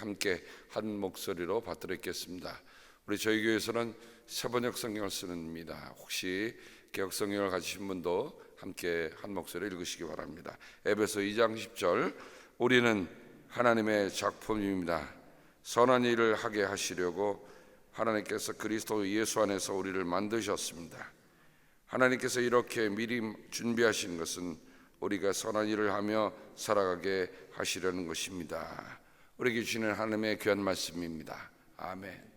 함께 한 목소리로 받들었겠습니다. 우리 저희 교회에서는 세번역 성경을 쓰는입니다. 혹시 개역 성경을 가지신 분도 함께 한 목소리 읽으시기 바랍니다. 에베소 2장 10절, 우리는 하나님의 작품입니다. 선한 일을 하게 하시려고 하나님께서 그리스도 예수 안에서 우리를 만드셨습니다. 하나님께서 이렇게 미리 준비하신 것은 우리가 선한 일을 하며 살아가게 하시려는 것입니다. 우리에게 주시는 하나님의 귀한 말씀입니다. 아멘.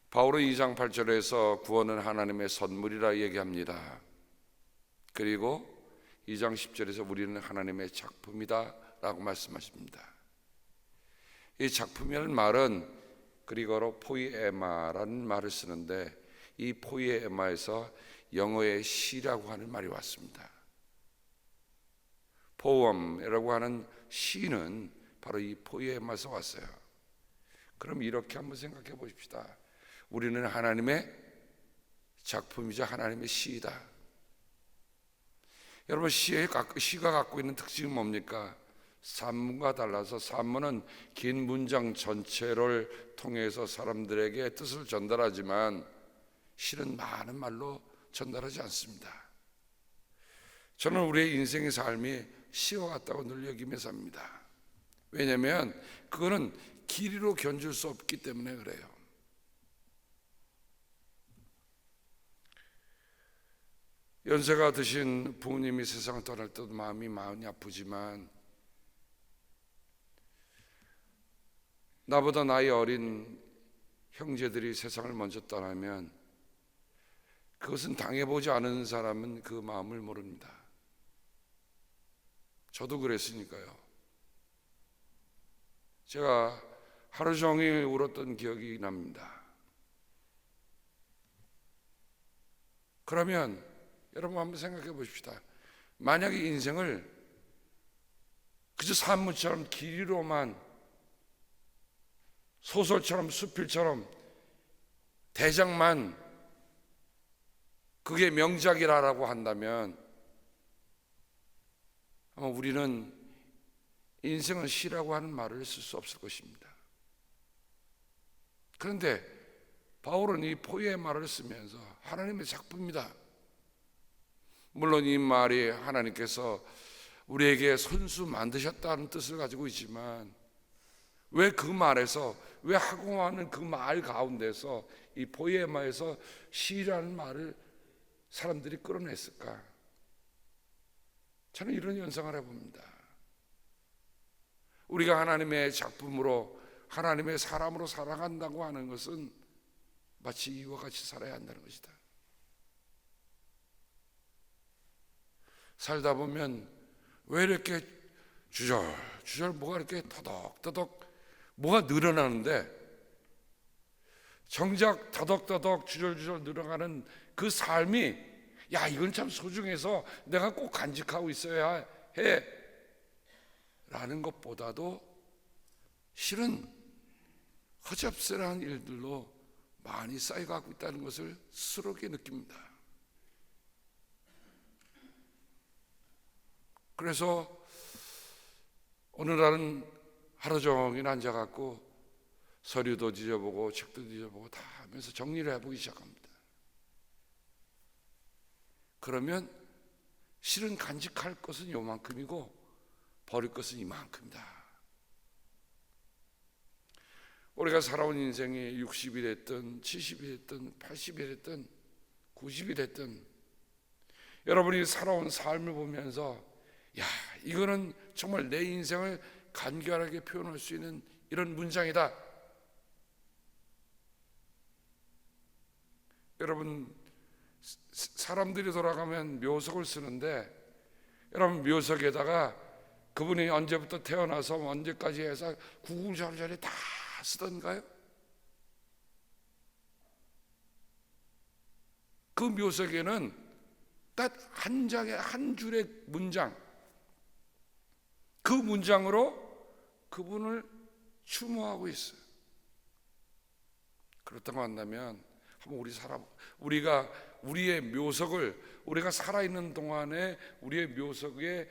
바울은 2장 8절에서 구원은 하나님의 선물이라 얘기합니다. 그리고 2장 10절에서 우리는 하나님의 작품이다 라고 말씀하십니다. 이 작품이라는 말은 그리고로 포이에마라는 말을 쓰는데, 이 포이에마에서 영어의 시라고 하는 말이 왔습니다. 포엄이라고 하는 시는 바로 이 포이에마에서 왔어요. 그럼 이렇게 한번 생각해 보십시다. 우리는 하나님의 작품이자 하나님의 시이다. 여러분, 시가 갖고 있는 특징은 뭡니까? 산문과 달라서 산문은 긴 문장 전체를 통해서 사람들에게 뜻을 전달하지만 시는 많은 말로 전달하지 않습니다. 저는 우리의 인생의 삶이 시와 같다고 늘 여기며 삽니다. 왜냐하면 그거는 길이로 견줄 수 없기 때문에 그래요. 연세가 드신 부모님이 세상을 떠날 때도 마음이 많이 아프지만, 나보다 나이 어린 형제들이 세상을 먼저 떠나면 그것은 당해보지 않은 사람은 그 마음을 모릅니다. 저도 그랬으니까요. 제가 하루 종일 울었던 기억이 납니다. 그러면 여러분 한번 생각해 보십시다. 만약에 인생을 그저 산문처럼 길이로만, 소설처럼, 수필처럼, 대작만 그게 명작이라고 한다면 아마 우리는 인생은 시라고 하는 말을 쓸 수 없을 것입니다. 그런데 바울은 이 포이의 말을 쓰면서 하나님의 작품이다. 물론 이 말이 하나님께서 우리에게 손수 만드셨다는 뜻을 가지고 있지만, 왜 그 말에서, 왜 하고하는 그 말 가운데서 이 포이에마에서 시라는 말을 사람들이 끌어냈을까? 저는 이런 연상을 해봅니다. 우리가 하나님의 작품으로, 하나님의 사람으로 살아간다고 하는 것은 마치 이와 같이 살아야 한다는 것이다. 살다 보면 왜 이렇게 주절 뭐가 이렇게 터덕터덕 뭐가 늘어나는데, 정작 터덕터덕 주절주절 늘어가는 그 삶이, 야, 이건 참 소중해서 내가 꼭 간직하고 있어야 해 라는 것보다도 실은 허접스러운 일들로 많이 쌓여가고 있다는 것을 스스로게 느낍니다. 그래서 오늘날은 하루 종일 앉아갖고 서류도 뒤져보고 책도 뒤져보고 다 하면서 정리를 해보기 시작합니다. 그러면 실은 간직할 것은 요만큼이고 버릴 것은 이만큼이다. 우리가 살아온 인생이 60이 됐든 70이 됐든 80이 됐든 90이 됐든, 여러분이 살아온 삶을 보면서 야, 이거는 정말 내 인생을 간결하게 표현할 수 있는 이런 문장이다. 여러분, 사람들이 돌아가면 묘석을 쓰는데, 여러분 묘석에다가 그분이 언제부터 태어나서 언제까지 해서 구구절절히 다 쓰던가요? 그 묘석에는 딱 한 장의 한 줄의 문장, 그 문장으로 그분을 추모하고 있어요. 그렇다고 한다면 한번 우리가 우리의 묘석을, 우리가 살아있는 동안에 우리의 묘석에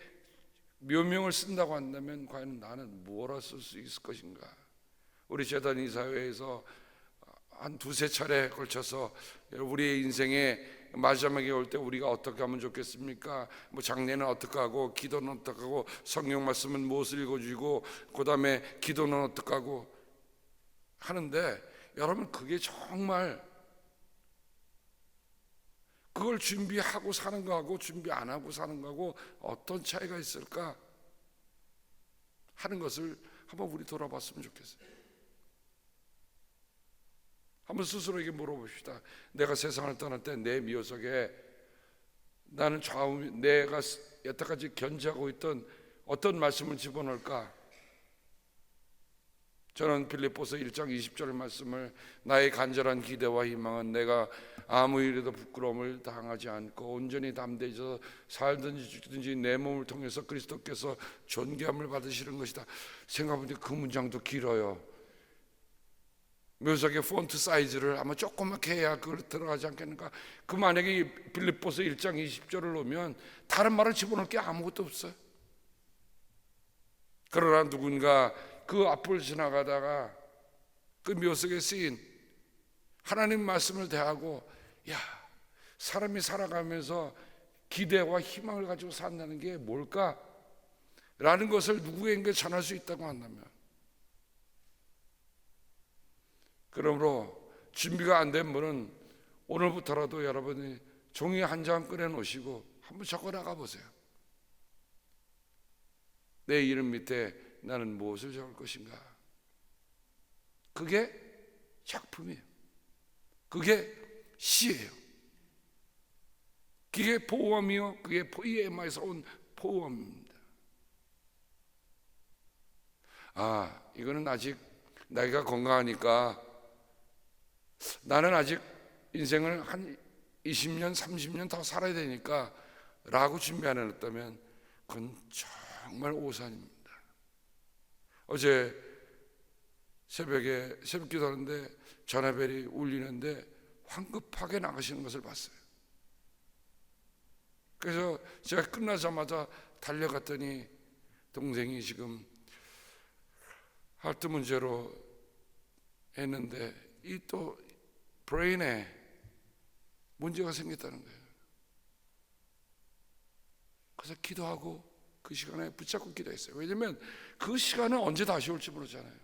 묘명을 쓴다고 한다면 과연 나는 뭐라 쓸 수 있을 것인가? 우리 재단 이사회에서 한 두세 차례에 걸쳐서 우리의 인생의 마지막에 올 때 우리가 어떻게 하면 좋겠습니까? 뭐 장례는 어떻게 하고, 기도는 어떻게 하고, 성경 말씀은 무엇을 읽어주고, 그 다음에 기도는 어떻게 하고 하는데, 여러분 그게 정말 그걸 준비하고 사는 거하고 준비 안 하고 사는 거하고 어떤 차이가 있을까 하는 것을 한번 우리 돌아봤으면 좋겠어요. 한번 스스로에게 물어봅시다. 내가 세상을 떠날 때 내 묘석에 나는 내가 여태까지 견지하고 있던 어떤 말씀을 집어넣을까? 저는 빌립보서 1장 20절 말씀을, 나의 간절한 기대와 희망은 내가 아무 일에도 부끄러움을 당하지 않고 온전히 담대해서 살든지 죽든지 내 몸을 통해서 그리스도께서 존귀함을 받으시는 것이다. 생각해보니까 그 문장도 길어요. 묘석의 폰트 사이즈를 아마 조그맣게 해야 그걸 들어가지 않겠는가? 그 만약에 이 빌립보서 1장 20절을 놓으면 다른 말을 집어넣을 게 아무것도 없어요. 그러나 누군가 그 앞을 지나가다가 그 묘석에 쓰인 하나님 말씀을 대하고, 야, 사람이 살아가면서 기대와 희망을 가지고 산다는 게 뭘까? 라는 것을 누구에게 전할 수 있다고 한다면, 그러므로 준비가 안 된 분은 오늘부터라도 여러분이 종이 한 장 꺼내 놓으시고 한번 적어 나가 보세요. 내 이름 밑에 나는 무엇을 적을 것인가? 그게 작품이에요. 그게 시예요. 그게 포음이요, 그게 포이에마에서 온 포음입니다. 이거는 아직 나이가 건강하니까 나는 아직 인생을 한 20년, 30년 더 살아야 되니까 라고 준비 안 해놨다면 그건 정말 오산입니다. 어제 새벽에 새벽 기도하는데 전화벨이 울리는데 황급하게 나가시는 것을 봤어요. 그래서 제가 끝나자마자 달려갔더니 동생이 지금 하트 문제로 했는데 이 또 브레인에 문제가 생겼다는 거예요. 그래서 기도하고 그 시간에 붙잡고 기도했어요. 왜냐하면 그 시간은 언제 다시 올지 모르잖아요.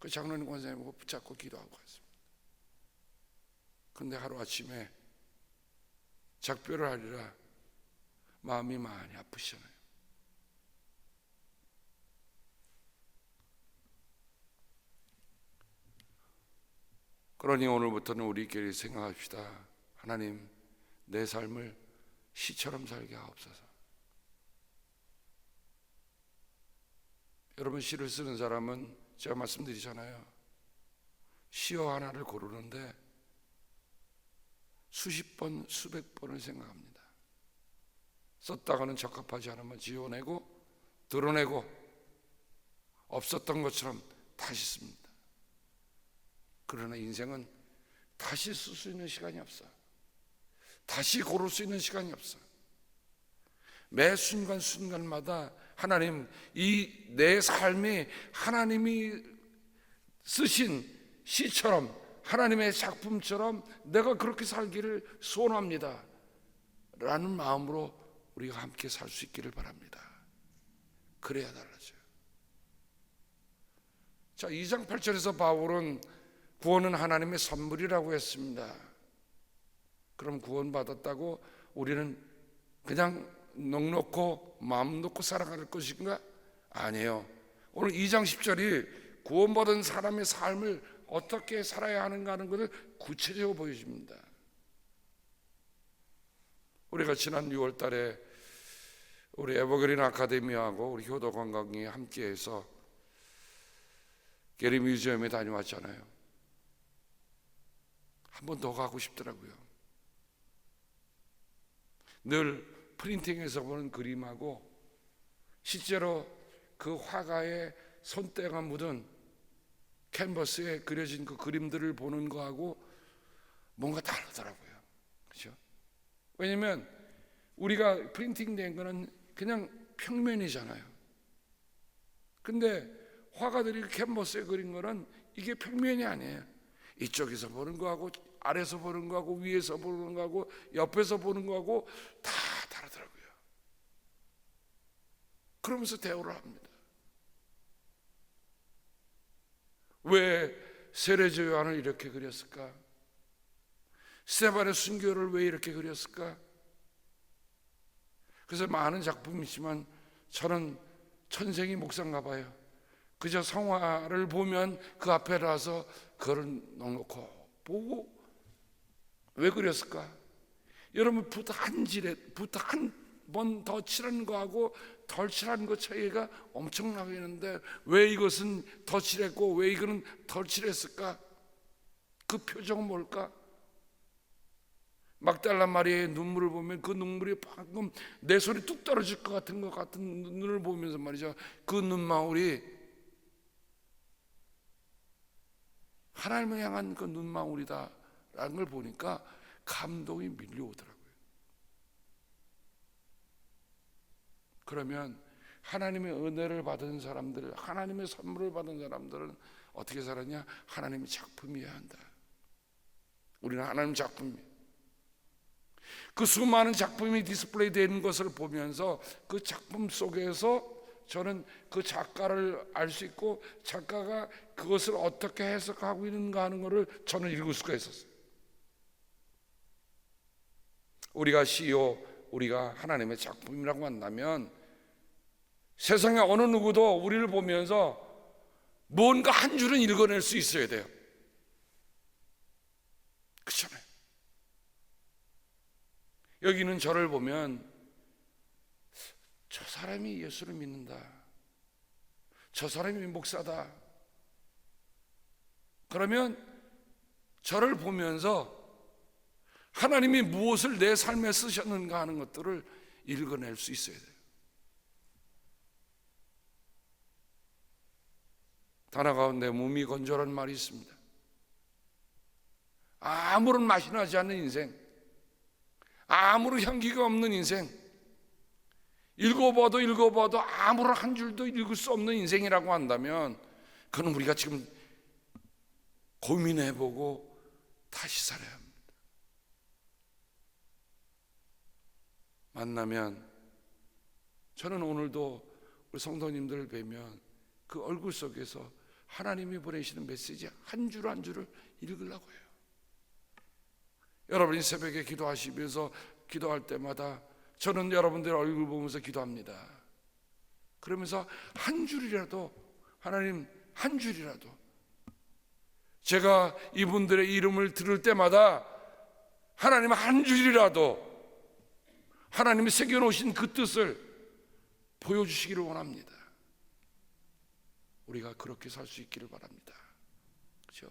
그 장로님 권사님하고 붙잡고 기도하고 갔습니다. 근데 하루아침에 작별을 하리라 마음이 많이 아프시잖아요. 그러니 오늘부터는 우리끼리 생각합시다. 하나님, 내 삶을 시처럼 살게 하옵소서. 여러분, 시를 쓰는 사람은 제가 말씀드리잖아요. 시어 하나를 고르는데 수십 번, 수백 번을 생각합니다. 썼다가는 적합하지 않으면 지워내고 드러내고 없었던 것처럼 다시 씁니다. 그러나 인생은 다시 쓸 수 있는 시간이 없어. 다시 고를 수 있는 시간이 없어. 매 순간순간마다 하나님, 이 내 삶이 하나님이 쓰신 시처럼, 하나님의 작품처럼 내가 그렇게 살기를 소원합니다 라는 마음으로 우리가 함께 살 수 있기를 바랍니다. 그래야 달라져요. 자, 2장 8절에서 바울은 구원은 하나님의 선물이라고 했습니다. 그럼 구원받았다고 우리는 그냥 넉넉고 마음 놓고 살아갈 것인가? 아니에요. 오늘 2장 10절이 구원받은 사람의 삶을 어떻게 살아야 하는가 하는 것을 구체적으로 보여줍니다. 우리가 지난 6월 달에 우리 에버그린 아카데미하고 우리 효도관광이 함께해서 게리 뮤지엄에 다녀왔잖아요. 한 번 더 가고 싶더라고요. 늘 프린팅에서 보는 그림하고 실제로 그 화가의 손때가 묻은 캔버스에 그려진 그 그림들을 보는 거하고 뭔가 다르더라고요. 그렇죠? 왜냐면 우리가 프린팅된 거는 그냥 평면이잖아요. 근데 화가들이 캔버스에 그린 거는 이게 평면이 아니에요. 이쪽에서 보는 거하고 아래서 보는 거하고 위에서 보는 거하고 옆에서 보는 거하고 다 다르더라고요. 그러면서 대화를 합니다. 왜 세례자 요한을 이렇게 그렸을까? 스데반의 순교를 왜 이렇게 그렸을까? 그래서 많은 작품이 있지만 저는 천생이 목사인가 봐요. 그저 성화를 보면 그 앞에 나서 그걸 놓고 보고 왜 그렸을까? 여러분 붓 한 번 더 칠하는 거하고 덜 칠하는 거 차이가 엄청나게 있는데 왜 이것은 더 칠했고 왜 이거는 덜 칠했을까? 그 표정은 뭘까? 막달라 마리아의 눈물을 보면 그 눈물이 방금 내 손이 뚝 떨어질 것 같은 눈을 보면서 말이죠, 그 눈망울이 하나님을 향한 그 눈망울이다라는 걸 보니까 감동이 밀려오더라고요. 그러면 하나님의 은혜를 받은 사람들, 하나님의 선물을 받은 사람들은 어떻게 살았냐? 하나님의 작품이어야 한다. 우리는 하나님 작품이에요. 그 수많은 작품이 디스플레이 되는 것을 보면서 그 작품 속에서 저는 그 작가를 알 수 있고 작가가 그것을 어떻게 해석하고 있는가 하는 것을 저는 읽을 수가 있었어요. 우리가 시요, 우리가 하나님의 작품이라고 한다면 세상에 어느 누구도 우리를 보면서 뭔가 한 줄은 읽어낼 수 있어야 돼요. 그렇잖아요. 여기는 저를 보면 저 사람이 예수를 믿는다, 저 사람이 목사다, 그러면 저를 보면서 하나님이 무엇을 내 삶에 쓰셨는가 하는 것들을 읽어낼 수 있어야 돼요. 단어 가운데 무미건조라는 말이 있습니다. 아무런 맛이 나지 않는 인생, 아무런 향기가 없는 인생, 읽어봐도 아무런 한 줄도 읽을 수 없는 인생이라고 한다면 그건 우리가 지금 고민해보고 다시 살아야 합니다. 만나면 저는 오늘도 우리 성도님들을 뵈면 그 얼굴 속에서 하나님이 보내시는 메시지 한 줄 한 줄을 읽으려고 해요. 여러분이 새벽에 기도하시면서 기도할 때마다 저는 여러분들의 얼굴 보면서 기도합니다. 그러면서 한 줄이라도, 하나님 한 줄이라도, 제가 이분들의 이름을 들을 때마다 하나님 한 줄이라도 하나님이 새겨놓으신 그 뜻을 보여주시기를 원합니다. 우리가 그렇게 살 수 있기를 바랍니다. 그렇죠?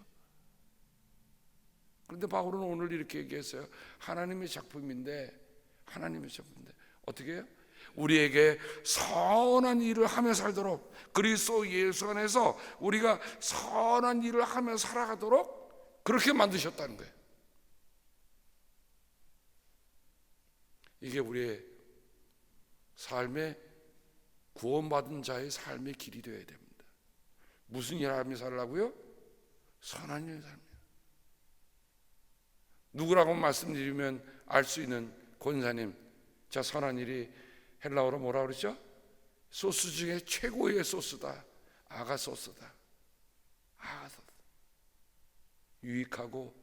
그런데 바울은 오늘 이렇게 얘기했어요. 하나님의 작품인데 어떻게 해요? 우리에게 선한 일을 하며 살도록, 그리스도 예수 안에서 우리가 선한 일을 하며 살아가도록 그렇게 만드셨다는 거예요. 이게 우리의 삶의 구원받은 자의 삶의 길이 되어야 됩니다. 무슨 일을 하며 살라고요? 선한 일을 살며. 누구라고 말씀드리면 알 수 있는 권사님, 자, 선한 일이 헬라어로 뭐라 그러죠? 소스 중에 최고의 소스다. 아가소스다. 아가소스. 유익하고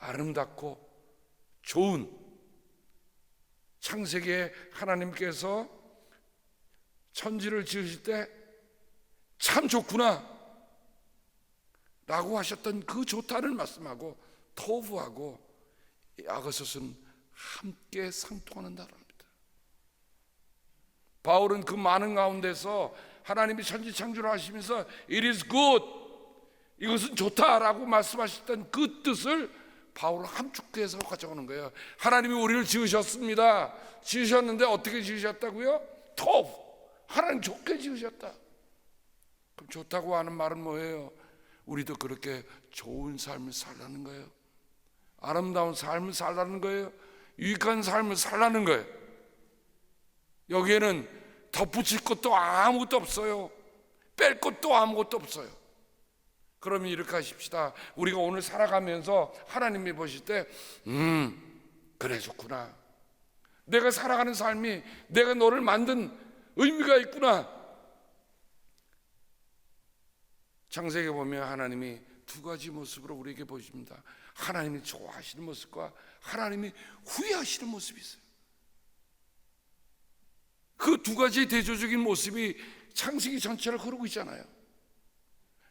아름답고 좋은, 창세기에 하나님께서 천지를 지으실 때 참 좋구나 라고 하셨던 그 좋다를 말씀하고 토부하고 아가소스는 함께 상통하는다랍니다. 바울은 그 많은 가운데서 하나님이 천지 창조를 하시면서 It is good, 이것은 좋다라고 말씀하셨던 그 뜻을 바울은 함축해서 가져오는 거예요. 하나님이 우리를 지으셨습니다. 지으셨는데 어떻게 지으셨다고요? 토부, 하나님 좋게 지으셨다. 그럼 좋다고 하는 말은 뭐예요? 우리도 그렇게 좋은 삶을 살라는 거예요. 아름다운 삶을 살라는 거예요. 유익한 삶을 살라는 거예요. 여기에는 덧붙일 것도 아무것도 없어요. 뺄 것도 아무것도 없어요. 그러면 이렇게 하십시다. 우리가 오늘 살아가면서 하나님이 보실 때 그래 좋구나. 내가 살아가는 삶이 내가 너를 만든 의미가 있구나. 창세기에 보면 하나님이 두 가지 모습으로 우리에게 보여줍니다. 하나님이 좋아하시는 모습과 하나님이 후회하시는 모습이 있어요. 그 두 가지 대조적인 모습이 창세기 전체를 흐르고 있잖아요.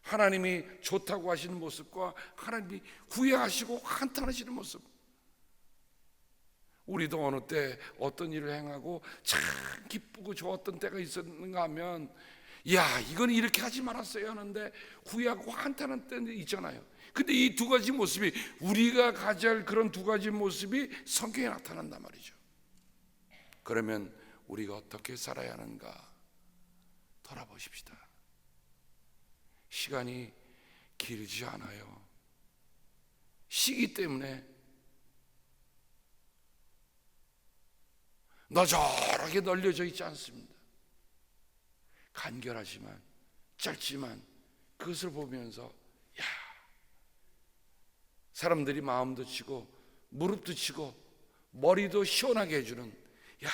하나님이 좋다고 하시는 모습과 하나님이 후회하시고 한탄하시는 모습. 우리도 어느 때 어떤 일을 행하고 참 기쁘고 좋았던 때가 있었는가 하면 야 이건 이렇게 하지 말았어야 하는데 후회하고 한탄한 때는 있잖아요. 근데 이 두 가지 모습이 우리가 가져야 할 그런 두 가지 모습이 성경에 나타난단 말이죠. 그러면 우리가 어떻게 살아야 하는가 돌아보십시다. 시간이 길지 않아요. 시기 때문에 너저렇게 널려져 있지 않습니다. 간결하지만 짧지만 그것을 보면서 야 사람들이 마음도 치고 무릎도 치고 머리도 시원하게 해주는 야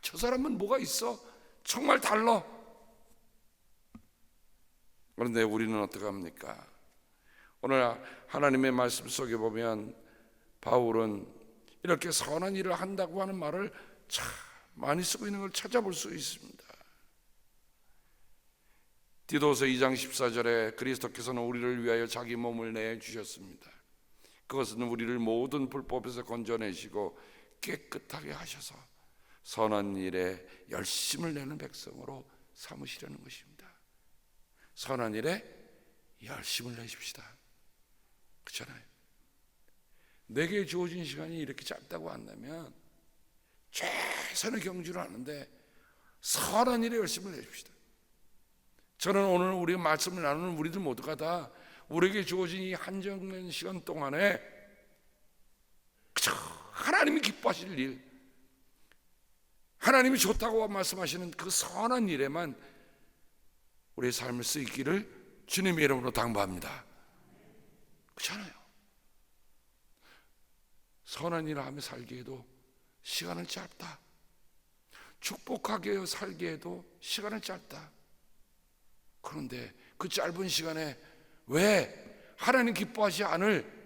저 사람은 뭐가 있어? 정말 달라. 그런데 우리는 어떻게 합니까? 오늘 하나님의 말씀 속에 보면 바울은 이렇게 선한 일을 한다고 하는 말을 참 많이 쓰고 있는 걸 찾아볼 수 있습니다. 디도서 2장 14절에 그리스도께서는 우리를 위하여 자기 몸을 내주셨습니다. 그것은 우리를 모든 불법에서 건져내시고 깨끗하게 하셔서 선한 일에 열심을 내는 백성으로 삼으시려는 것입니다. 선한 일에 열심을 내십시다. 그렇잖아요. 내게 주어진 시간이 이렇게 짧다고 한다면 최선의 경주를 하는데 선한 일에 열심을 내십시다. 저는 오늘 우리가 말씀을 나누는 우리들 모두가 다 우리에게 주어진 이 한정된 시간 동안에 그저 하나님이 기뻐하실 일, 하나님이 좋다고 말씀하시는 그 선한 일에만 우리의 삶을 쓰이기를 주님의 이름으로 당부합니다. 그렇잖아요. 선한 일을 하며 살기에도 시간은 짧다. 축복하게 살기에도 시간은 짧다. 그런데 그 짧은 시간에 왜 하나님 기뻐하지 않을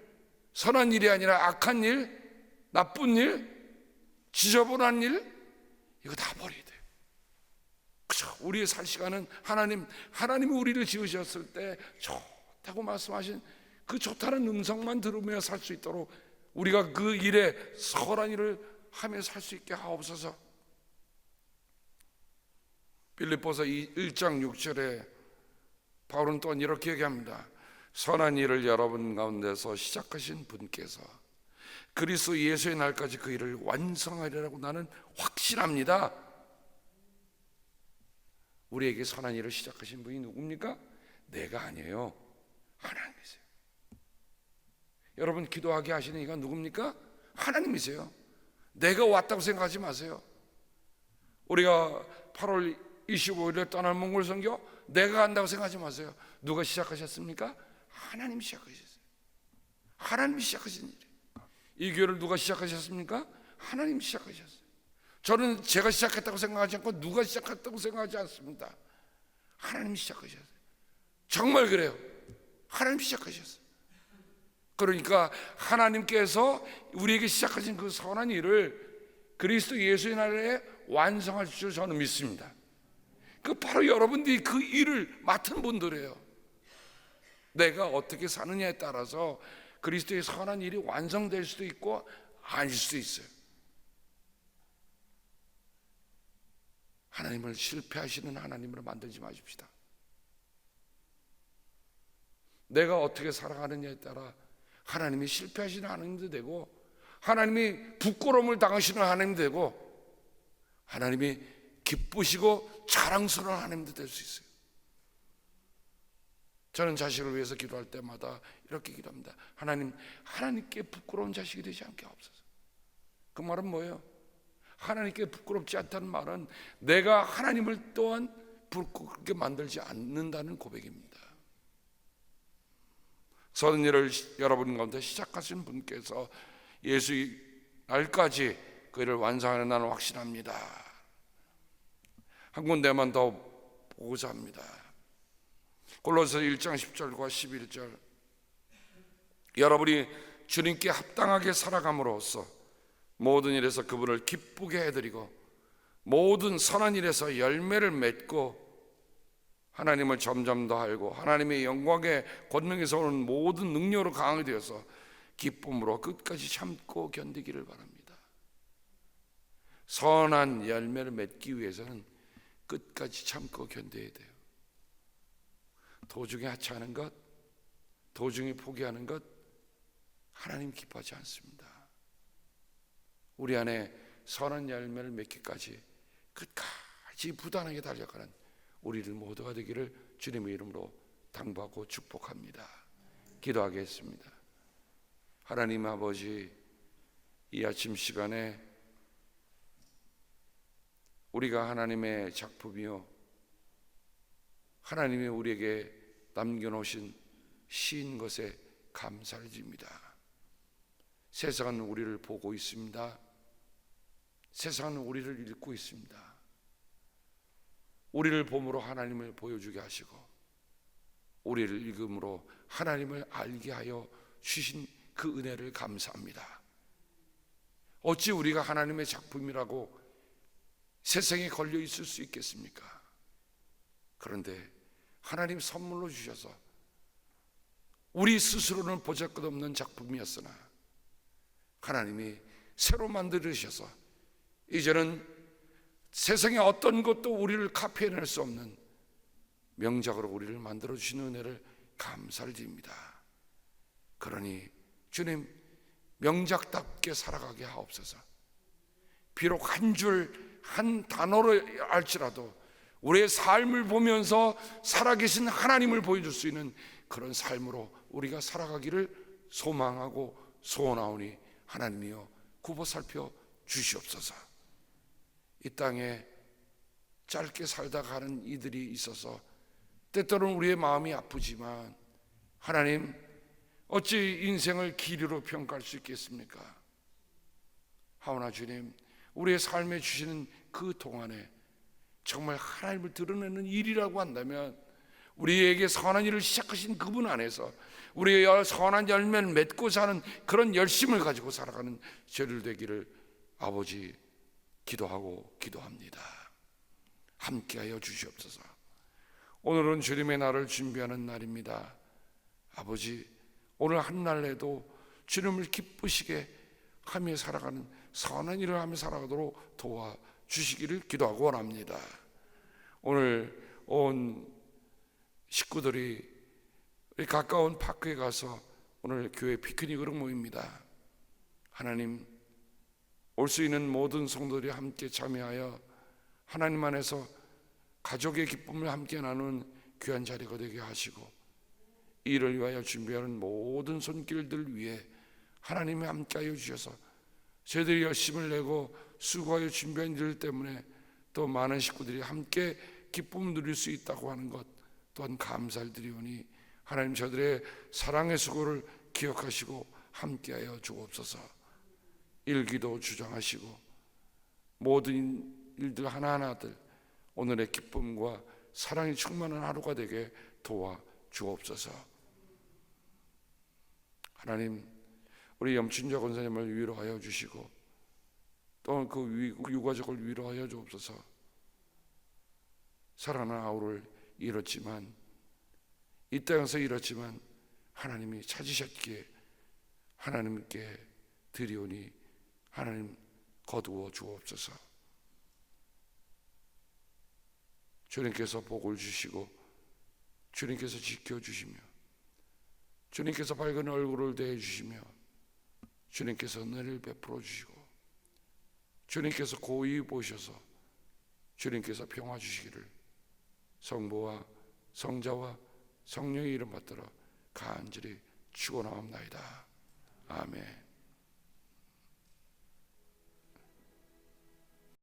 선한 일이 아니라 악한 일, 나쁜 일, 지저분한 일 이거 다 버려야 돼요. 그죠? 우리의 살 시간은 하나님이 우리를 지으셨을 때 좋다고 말씀하신 그 좋다는 음성만 들으며 살 수 있도록 우리가 그 일에 선한 일을 하며 살 수 있게 하옵소서. 빌립보서 1장 6절에 바울은 또한 이렇게 얘기합니다. 선한 일을 여러분 가운데서 시작하신 분께서 그리스도 예수의 날까지 그 일을 완성하리라고 나는 확신합니다. 우리에게 선한 일을 시작하신 분이 누굽니까? 내가 아니에요. 하나님이세요. 여러분 기도하게 하시는 이가 누굽니까? 하나님이세요. 내가 왔다고 생각하지 마세요. 우리가 8월 25일에 떠날 몽골 선교 내가 한다고 생각하지 마세요. 누가 시작하셨습니까? 하나님이 시작하셨어요. 하나님이 시작하신 일이에요. 이 교회를 누가 시작하셨습니까? 하나님이 시작하셨어요. 저는 제가 시작했다고 생각하지 않고 누가 시작했다고 생각하지 않습니다. 하나님이 시작하셨어요. 정말 그래요. 하나님이 시작하셨어요. 그러니까 하나님께서 우리에게 시작하신 그 선한 일을 그리스도 예수의 날에 완성할 줄 저는 믿습니다. 그 바로 여러분들이 그 일을 맡은 분들이에요. 내가 어떻게 사느냐에 따라서 그리스도의 선한 일이 완성될 수도 있고 아닐 수도 있어요. 하나님을 실패하시는 하나님으로 만들지 마십시다. 내가 어떻게 살아가느냐에 따라 하나님이 실패하시는 하나님도 되고 하나님이 부끄러움을 당하시는 하나님도 되고 하나님이 기쁘시고 자랑스러운 하나님도 될 수 있어요. 저는 자식을 위해서 기도할 때마다 이렇게 기도합니다. 하나님, 하나님께 부끄러운 자식이 되지 않게 하옵소서. 그 말은 뭐예요? 하나님께 부끄럽지 않다는 말은 내가 하나님을 또한 부끄럽게 만들지 않는다는 고백입니다. 선한 일을 여러분 가운데 시작하신 분께서 예수 날까지 그 일을 완성하는 날을 확신합니다. 한 군데만 더 보고자 합니다. 골로새 1장 10절과 11절. 여러분이 주님께 합당하게 살아감으로써 모든 일에서 그분을 기쁘게 해드리고 모든 선한 일에서 열매를 맺고 하나님을 점점 더 알고 하나님의 영광의 권능에서 오는 모든 능력으로 강하게 되어서 기쁨으로 끝까지 참고 견디기를 바랍니다. 선한 열매를 맺기 위해서는 끝까지 참고 견뎌야 돼요. 도중에 하차하는 것, 도중에 포기하는 것 하나님 기뻐하지 않습니다. 우리 안에 선한 열매를 맺기까지 끝까지 부단하게 달려가는 우리들 모두가 되기를 주님의 이름으로 당부하고 축복합니다. 기도하겠습니다. 하나님 아버지, 이 아침 시간에 우리가 하나님의 작품이요 하나님이 우리에게 남겨놓으신 시인 것에 감사를 드립니다. 세상은 우리를 보고 있습니다. 세상은 우리를 읽고 있습니다. 우리를 봄으로 하나님을 보여주게 하시고 우리를 읽음으로 하나님을 알게 하여 주신 그 은혜를 감사합니다. 어찌 우리가 하나님의 작품이라고 세상에 걸려 있을 수 있겠습니까? 그런데 하나님 선물로 주셔서 우리 스스로는 보잘것없는 작품이었으나 하나님이 새로 만들으셔서 이제는 세상의 어떤 것도 우리를 카피해낼 수 없는 명작으로 우리를 만들어주시는 은혜를 감사를 드립니다. 그러니 주님, 명작답게 살아가게 하옵소서. 비록 한 줄 한 단어로 알지라도 우리의 삶을 보면서 살아계신 하나님을 보여줄 수 있는 그런 삶으로 우리가 살아가기를 소망하고 소원하오니 하나님이여 굽어 살펴 주시옵소서. 이 땅에 짧게 살다 가는 이들이 있어서 때때로는 우리의 마음이 아프지만 하나님, 어찌 인생을 길이로 평가할 수 있겠습니까? 하오나 주님, 우리의 삶에 주시는 그 동안에 정말 하나님을 드러내는 일이라고 한다면 우리에게 선한 일을 시작하신 그분 안에서 우리의 선한 열매를 맺고자 하는 그런 열심을 가지고 살아가는 저희들 되기를 아버지 기도하고 기도합니다. 함께하여 주시옵소서. 오늘은 주님의 날을 준비하는 날입니다. 아버지, 오늘 한날에도 주님을 기쁘시게 하며 살아가는 선한 일을 하며 살아가도록 도와주시기를 기도하고 원합니다. 오늘 온 식구들이 가까운 파크에 가서 오늘 교회 피크닉으로 모입니다. 하나님, 올 수 있는 모든 성도들이 함께 참여하여 하나님 안에서 가족의 기쁨을 함께 나누는 귀한 자리가 되게 하시고 이를 위하여 준비하는 모든 손길들 위해 하나님이 함께하여 주셔서 저희들이 열심을 내고 수고하여 준비한 일 때문에 또 많은 식구들이 함께 기쁨을 누릴 수 있다고 하는 것 또한 감사를 드리오니 하나님, 저들의 사랑의 수고를 기억하시고 함께하여 주옵소서. 일기도 주장하시고 모든 일들 하나하나들 오늘의 기쁨과 사랑이 충만한 하루가 되게 도와주옵소서. 하나님, 우리 염춘자 권사님을 위로하여 주시고 또 그 유가족을 위로하여 주옵소서. 사랑하는 아우를 잃었지만 이 땅에서 잃었지만 하나님이 찾으셨기에 하나님께 드리오니 하나님 거두어 주옵소서. 주님께서 복을 주시고 주님께서 지켜주시며 주님께서 밝은 얼굴을 대해주시며 주님께서 은혜를 베풀어 주시고 주님께서 고이 보셔서 주님께서 평화 주시기를 성부와 성자와 성령의 이름 받들어 간절히 축원하옵나이다. 아멘.